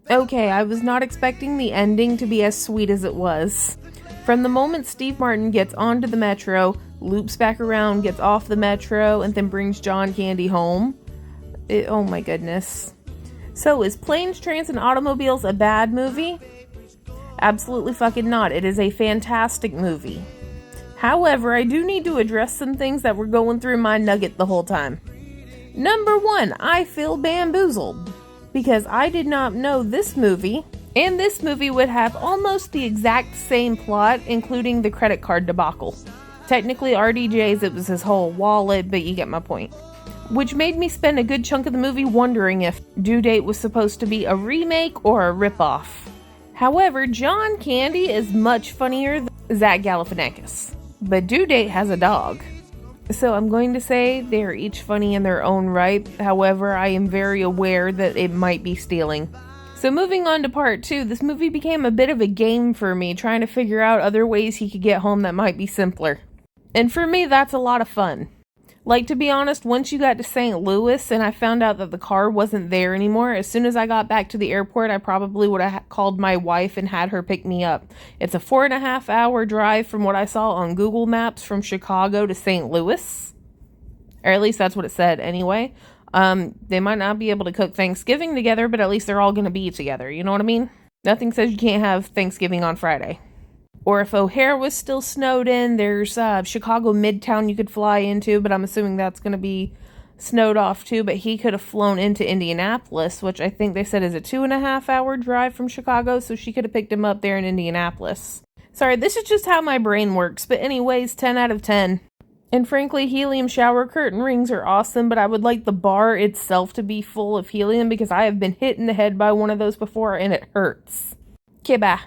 Okay, I was not expecting the ending to be as sweet as it was. From the moment Steve Martin gets onto the metro, loops back around, gets off the metro, and then brings John Candy home. Oh my goodness. So, is Planes, Trains, and Automobiles a bad movie? Absolutely fucking not. It is a fantastic movie. However, I do need to address some things that were going through my nugget the whole time. Number one, I feel bamboozled. Because I did not know this movie, and this movie would have almost the exact same plot, including the credit card debacle. Technically, RDJ's, it was his whole wallet, but you get my point. Which made me spend a good chunk of the movie wondering if Due Date was supposed to be a remake or a ripoff. However, John Candy is much funnier than Zach Galifianakis. But Due Date has a dog. So I'm going to say they are each funny in their own right. However, I am very aware that it might be stealing. So moving on to part 2, this movie became a bit of a game for me, trying to figure out other ways he could get home that might be simpler. And for me, that's a lot of fun. Like, to be honest, once you got to St. Louis and I found out that the car wasn't there anymore, as soon as I got back to the airport, I probably would have called my wife and had her pick me up. It's a 4.5-hour drive from what I saw on Google Maps from Chicago to St. Louis. Or at least that's what it said anyway. They might not be able to cook Thanksgiving together, but at least they're all going to be together. You know what I mean? Nothing says you can't have Thanksgiving on Friday. Or if O'Hare was still snowed in, there's Chicago Midtown you could fly into, but I'm assuming that's going to be snowed off too. But he could have flown into Indianapolis, which I think they said is a 2.5-hour drive from Chicago, so she could have picked him up there in Indianapolis. Sorry, this is just how my brain works, but anyways, 10 out of 10. And frankly, helium shower curtain rings are awesome, but I would like the bar itself to be full of helium because I have been hit in the head by one of those before and it hurts. Okay, bye.